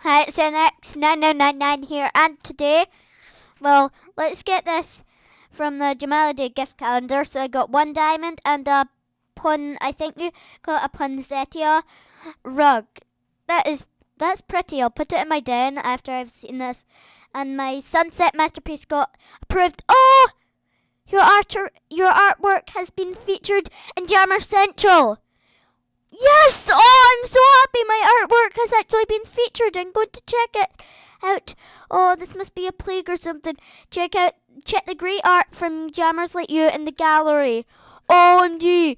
Hi, it's NX9099 here, and today, well, let's get this from the Jamality gift calendar. So I got one diamond and a I think you call it a poinsettia rug. That's pretty. I'll put it in my den after I've seen this. And my sunset masterpiece got approved. Oh, your artwork has been featured in Jammer Central. Yes! Oh, I'm so happy my artwork has actually been featured. I'm going to check it out. Oh, this must be a plague or something. Check the great art from jammers like you in the gallery. OMG.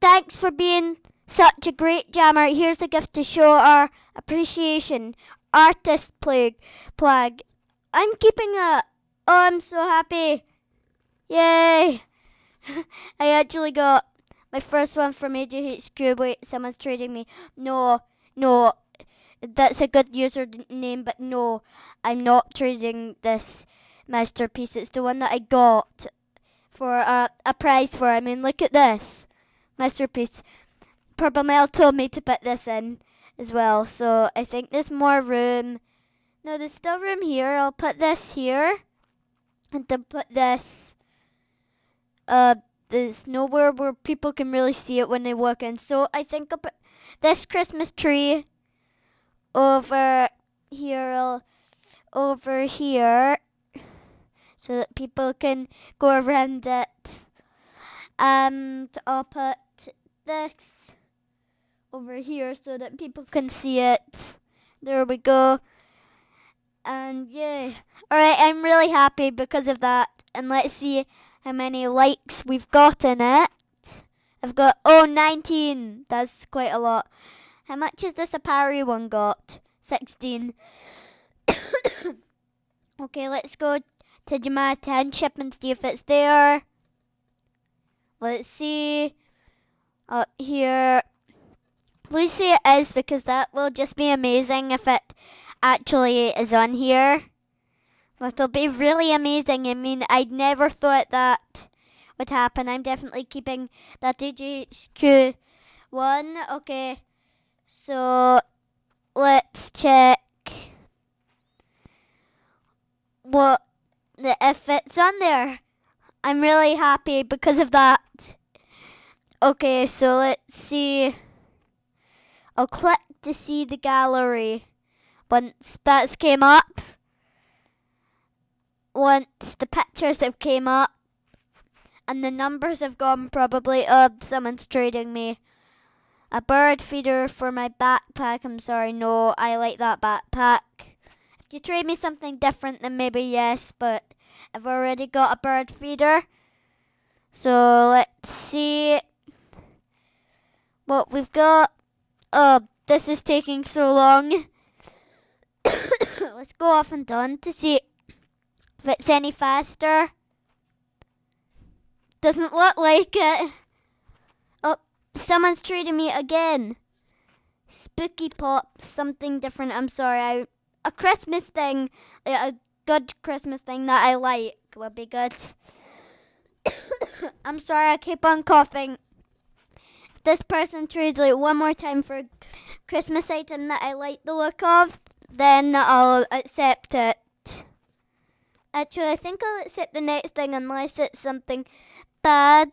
Thanks for being such a great jammer. Here's a gift to show our appreciation. Artist plague. I'm keeping it. Oh, I'm so happy. Yay. I actually got my first one from AJHQ. Wait, someone's trading me. No, that's a good username, but no, I'm not trading this masterpiece. It's the one that I got for a prize for. I mean, look at this masterpiece. Purple Mel told me to put this in as well, so I think there's more room. No, there's still room here. I'll put this here, and then put this. There's nowhere where people can really see it when they walk in. So I think I'll put this Christmas tree over here, so that people can go around it. And I'll put this over here so that people can see it. There we go. And yay. Alright, I'm really happy because of that. And let's see how many likes we've got in it. I've got 19. That's quite a lot. How much has this Apari one got? 16. Okay, let's go to Jamal Township and see if it's there. Let's see. Up here. Please say it is, because that will just be amazing if it actually is on here. That'll be really amazing. I mean, I'd never thought that would happen. I'm definitely keeping that DGHQ one. Okay, so let's check if it's on there. I'm really happy because of that. Okay, so let's see. I'll click to see the gallery. Once that's came up, once the pictures have came up, and the numbers have gone probably, someone's trading me a bird feeder for my backpack. I'm sorry, no, I like that backpack. If you trade me something different, then maybe yes, but I've already got a bird feeder. So let's see what we've got. Oh, this is taking so long. Let's go off and on to see if it's any faster. Doesn't look like it. Oh, someone's trading me again. Spooky Pop, something different. I'm sorry. A Christmas thing, a good Christmas thing that I like would be good. I'm sorry, I keep on coughing. If this person trades like one more time for a Christmas item that I like the look of, then I'll accept it. Actually, I think I'll accept the next thing unless it's something bad.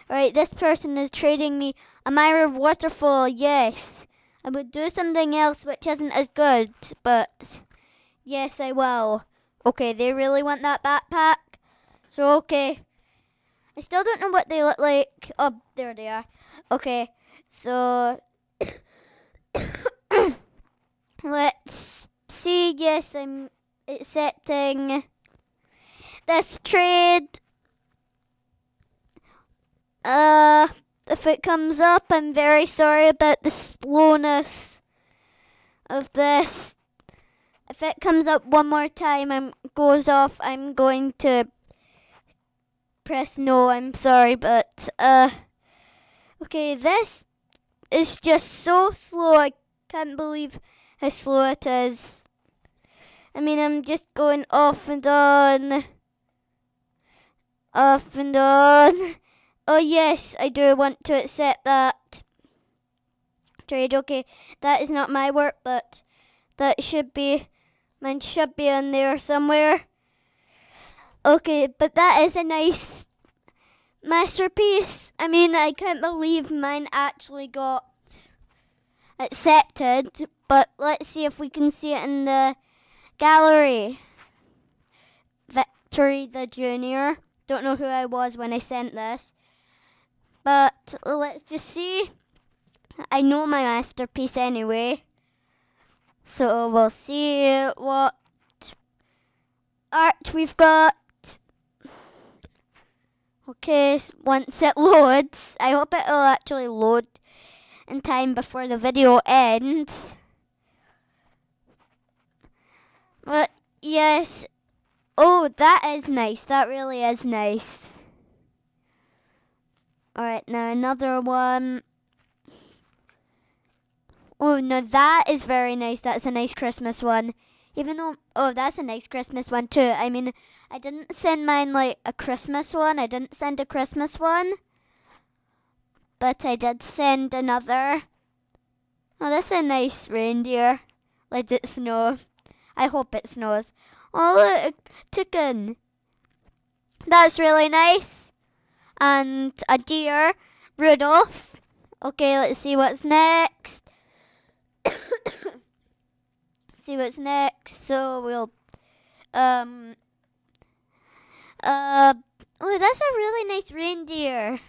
Alright, this person is trading me a Myra waterfall. Yes, I would do something else which isn't as good, but yes, I will. Okay, they really want that backpack. So, okay. I still don't know what they look like. Oh, there they are. Okay, so let's see. Yes, I'm accepting this trade. If it comes up, I'm very sorry about the slowness of this. If it comes up one more time and goes off, I'm going to press no. I'm sorry, but okay, this is just so slow. I can't believe how slow it is. I mean, I'm just going off and on. Off and on. Oh yes, I do want to accept that. trade. Okay, that is not my work, but that should be, mine should be in there somewhere. Okay, but that is a nice masterpiece. I mean, I can't believe mine actually got accepted, but let's see if we can see it in the gallery. Victory the Junior. Don't know who I was when I sent this, but let's just see. I know my masterpiece anyway, so we'll see what art we've got. Okay, once it loads, I hope it'll actually load in time before the video ends. But yes, oh, that is nice. That really is nice. Alright, now another one. Oh, no, that is very nice. That's a nice Christmas one. Even though, oh, that's a nice Christmas one too. I mean, I didn't send mine like a Christmas one. I didn't send a Christmas one. But I did send another. Oh, that's a nice reindeer. Let it snow. I hope it snows. Oh, look, a chicken. That's really nice. And a deer, Rudolph. Okay, let's see what's next. See what's next. So we'll oh, that's a really nice reindeer.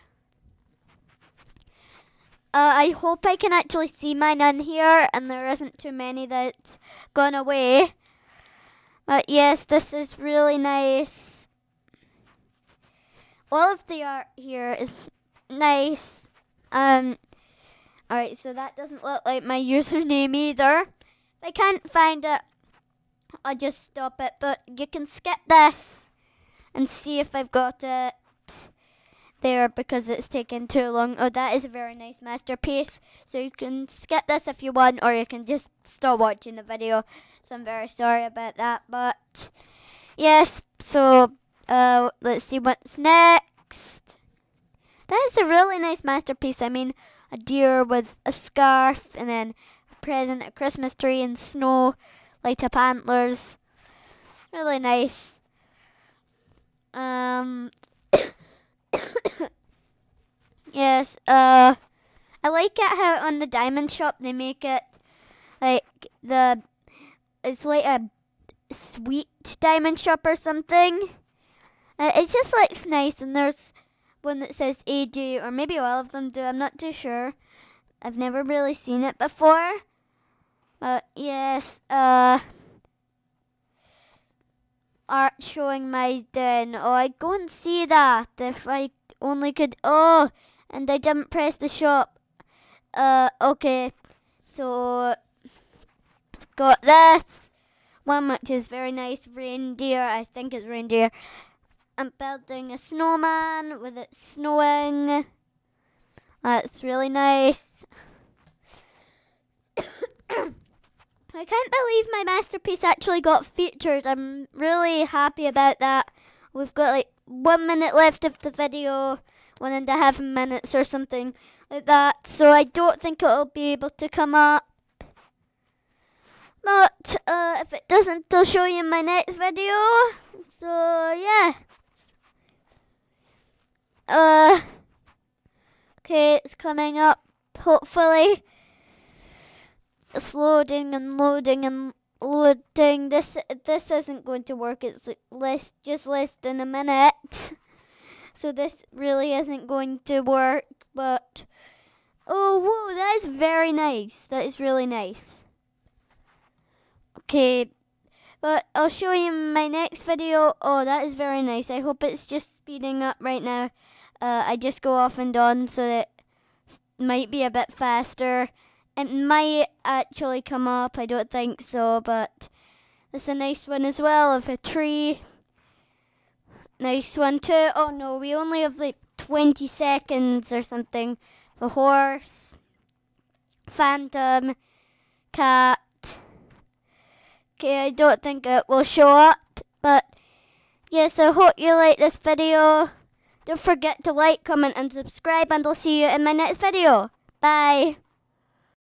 I hope I can actually see mine on here and there isn't too many that's gone away. But yes, this is really nice. All of the art here is nice. Alright, so that doesn't look like my username either. If I can't find it, I'll just stop it. But you can skip this and see if I've got it there because it's taken too long. Oh, that is a very nice masterpiece. So you can skip this if you want, or you can just stop watching the video. So I'm very sorry about that. But yes, so let's see what's next. That is a really nice masterpiece. I mean, a deer with a scarf and then a present, a Christmas tree and snow, light up antlers. Really nice. Yes, I like it how on the diamond shop they make it like it's like a sweet diamond shop or something. It just looks nice, and there's one that says AD, or maybe all of them do, I'm not too sure. I've never really seen it before. But yes, art showing my den. Oh, I'd go and see that if I only could. Oh, and I didn't press the shop. Okay, so got this one, which is very nice. Reindeer, I think it's reindeer. I'm building a snowman with it snowing. That's really nice. I can't believe my masterpiece actually got featured. I'm really happy about that. We've got like 1 minute left of the video, 1.5 minutes or something like that. So I don't think it'll be able to come up. But if it doesn't, I'll show you in my next video. So yeah. Okay, it's coming up, hopefully. It's loading and loading and loading. This isn't going to work. It's just less than a minute. So this really isn't going to work, but oh, whoa, that is very nice. That is really nice. Okay, but I'll show you in my next video. Oh, that is very nice. I hope it's just speeding up right now. I just go off and on, so that it might be a bit faster. It might actually come up. I don't think so, but it's a nice one as well of a tree. Nice one too. Oh no, we only have like 20 seconds or something. The horse, phantom, cat. Okay, I don't think it will show up, but yes, I hope you like this video. Don't forget to like, comment, and subscribe, and I'll see you in my next video. Bye.